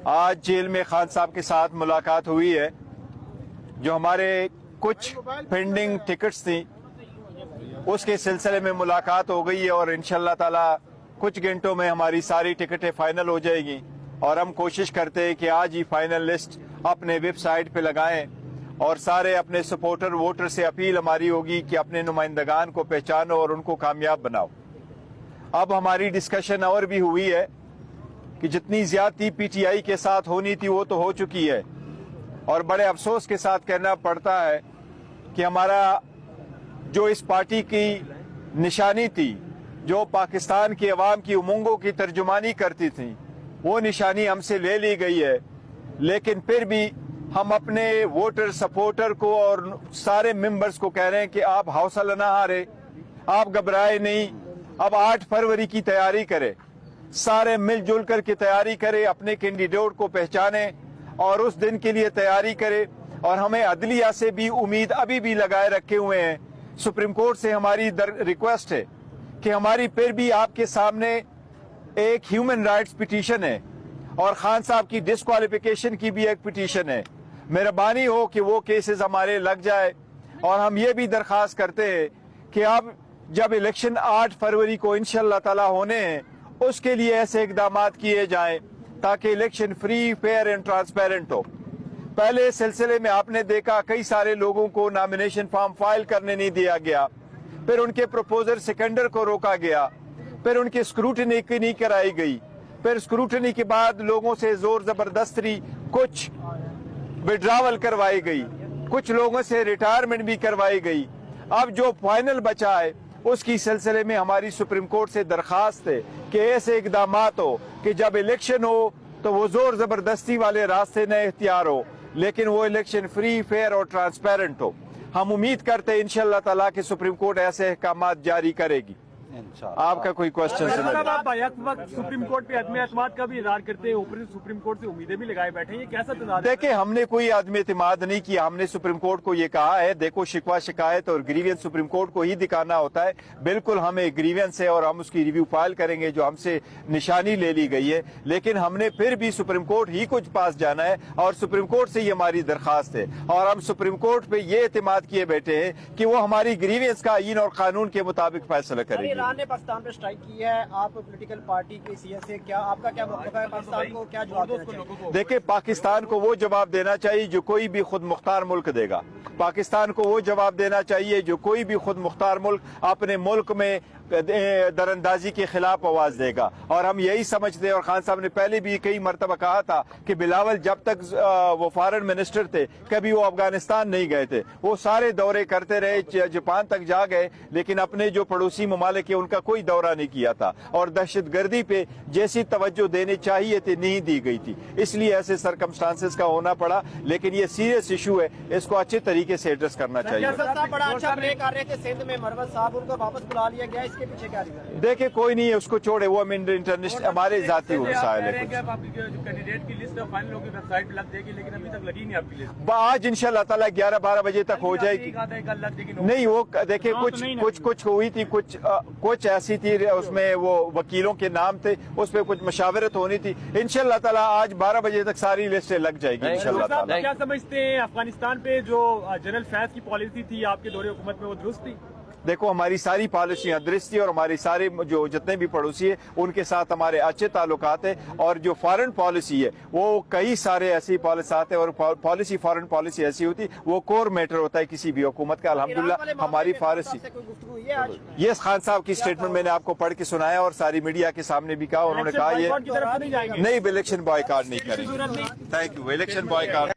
آج جیل میں خان صاحب کے ساتھ ملاقات ہوئی ہے. جو ہمارے کچھ پینڈنگ ٹکٹس تھیں اس کے سلسلے میں ملاقات ہو گئی ہے اور انشاءاللہ تعالی کچھ گھنٹوں میں ہماری ساری ٹکٹیں فائنل ہو جائے گی. اور ہم کوشش کرتے ہیں کہ آج ہی فائنل لسٹ اپنے ویب سائٹ پہ لگائیں اور سارے اپنے سپورٹر ووٹر سے اپیل ہماری ہوگی کہ اپنے نمائندگان کو پہچانو اور ان کو کامیاب بناؤ. اب ہماری ڈسکشن اور بھی ہوئی ہے کہ جتنی زیادتی پی ٹی آئی کے ساتھ ہونی تھی وہ تو ہو چکی ہے اور بڑے افسوس کے ساتھ کہنا پڑتا ہے کہ ہمارا جو اس پارٹی کی نشانی تھی، جو پاکستان کی عوام کی امنگوں کی ترجمانی کرتی تھی، وہ نشانی ہم سے لے لی گئی ہے. لیکن پھر بھی ہم اپنے ووٹر سپورٹر کو اور سارے ممبرز کو کہہ رہے ہیں کہ آپ حوصلہ نہ ہارے، آپ گھبرائے نہیں. اب 8 فروری کی تیاری کرے، سارے مل جل کر کے تیاری کرے، اپنے کینڈیڈیٹ کو پہچانے اور اس دن کے لیے تیاری کرے. اور ہمیں عدلیہ سے بھی امید ابھی بھی لگائے رکھے ہوئے ہیں. سپریم کورٹ سے ہماری ریکویسٹ ہے کہ ہماری پھر بھی آپ کے سامنے ایک ہیومن رائٹس پٹیشن ہے اور خان صاحب کی ڈسکوالیفیکیشن کی بھی ایک پٹیشن ہے. مہربانی ہو کہ وہ کیسز ہمارے لگ جائے. اور ہم یہ بھی درخواست کرتے ہیں کہ اب جب الیکشن 8 فروری کو انشاءاللہ تعالی ہونے ہیں اس کے لیے ایسے اقدامات کیے جائیں تاکہ election free, fair and transparent ہو. پہلے سلسلے میں آپ نے دیکھا کئی سارے لوگوں کو نامینیشن فارم فائل کرنے نہیں دیا گیا، پھر ان کے پروپوزر سیکنڈر کو روکا گیا، پھر ان کی اسکروٹنی نہیں کرائی گئی، پھر اسکروٹنی کے بعد لوگوں سے زور زبردستی کچھ وڈراول کروائی گئی، کچھ لوگوں سے ریٹائرمنٹ بھی کروائی گئی. اب جو فائنل بچا ہے اس کی سلسلے میں ہماری سپریم کورٹ سے درخواست ہے کہ ایسے اقدامات ہو کہ جب الیکشن ہو تو وہ زور زبردستی والے راستے نہ اختیار ہو، لیکن وہ الیکشن فری، فیئر اور ٹرانسپیرنٹ ہو. ہم امید کرتے ہیں انشاءاللہ تعالیٰ کہ سپریم کورٹ ایسے احکامات جاری کرے گی. آپ کا کوئی کوشچن ہے؟ آپ بیک وقت سپریم کورٹ پہ عدم اعتماد کا بھی اظہار کرتے ہیں، اوپر سپریم کورٹ سے امیدیں بھی لگائے بیٹھے ہیں، یہ کیسا تضاد ہے؟ دیکھیں، ہم نے کوئی عدم اعتماد نہیں کیا. ہم نے سپریم کورٹ کو یہ کہا ہے، دیکھو شکوہ شکایت اور گریوینس سپریم کورٹ کو ہی دکھانا ہوتا ہے. بالکل ہمیں گریوینس ہے اور ہم اس کی ریویو فائل کریں گے جو ہم سے نشانی لے لی گئی ہے. لیکن ہم نے پھر بھی سپریم کورٹ ہی کچھ پاس جانا ہے اور سپریم کورٹ سے یہ ہماری درخواست ہے. اور ہم سپریم کورٹ پہ یہ اعتماد کیے بیٹھے ہیں کہ وہ ہماری گریوینس کا آئین اور قانون کے مطابق فیصلہ کرے گی. ایران نے پاکستان پہ اسٹرائک کی ہے، آپ پولیٹیکل پارٹی کی حیثیت سے کیا آپ کا کیا موقف ہے؟ پاکستان کو کیا جواب دینا چاہیے؟ دیکھیں، پاکستان کو وہ جواب دینا چاہیے جو کوئی بھی خود مختار ملک دے گا. پاکستان کو وہ جواب دینا چاہیے جو کوئی بھی خود مختار ملک اپنے ملک میں دراندازی کے خلاف آواز دے گا. اور ہم یہی سمجھتے ہیں، اور خان صاحب نے پہلے بھی کئی مرتبہ کہا تھا کہ بلاول جب تک وہ فارن منسٹر تھے کبھی وہ افغانستان نہیں گئے تھے. وہ سارے دورے کرتے رہے، جاپان تک جا گئے، لیکن اپنے جو پڑوسی ممالک ہیں ان کا کوئی دورہ نہیں کیا تھا. اور دہشت گردی پہ جیسی توجہ دینی چاہیے تھی نہیں دی گئی تھی، اس لیے ایسے سرکمسٹانسز کا ہونا پڑا. لیکن یہ سیریس ایشو ہے، اس کو اچھے طریقے سے ایڈریس کرنا چاہیے. بڑا اچھا پلے کر رہے تھے سندھ میں، مروت صاحب ان کو واپس بلا لیا گیا، اس کے پیچھے کیا ریزن ہے؟ دیکھیں، کوئی نہیں ہے، اس کو چھوڑے، وہ انٹرنیشنل ہمارے ذاتی مسائل ہے. کینڈیڈیٹ کی لسٹ فائنل ہوگی، ویب سائٹ پہ لگ جائے گی، لیکن ابھی تک لگی نہیں آپ کی لسٹ. آج انشاءاللہ تعالیٰ 11-12 بجے تک ہو جائے گی. نہیں، وہ دیکھیں کچھ ہوئی تھی، کچھ ایسی تھی، اس میں وہ وکیلوں کے نام تھے، اس پہ کچھ مشاورت ہونی تھی. انشاءاللہ تعالیٰ آج 12 بجے تک ساری لسٹیں لگ جائے گی انشاءاللہ تعالیٰ. کیا سمجھتے ہیں افغانستان پہ جو جنرل فیض کی پالیسی تھی آپ کے دور حکومت میں، وہ درست تھی؟ دیکھو، ہماری ساری پالیسیاں درست تھی اور ہماری سارے جو جتنے بھی پڑوسی ہیں ان کے ساتھ ہمارے اچھے تعلقات ہیں. اور جو فارن پالیسی ہے وہ کئی سارے ایسی پالیسیات ہیں، اور پالیسی فارن پالیسی ایسی ہوتی وہ کور میٹر ہوتا ہے کسی بھی حکومت کا. الحمدللہ ہماری پالیسی. یہ خان صاحب کی سٹیٹمنٹ میں نے آپ کو پڑھ کے سنایا اور ساری میڈیا کے سامنے بھی کہا. انہوں نے کہا یہ نہیں، الیکشن بائیکاٹ نہیں کریں گے. Thank you. Election boycott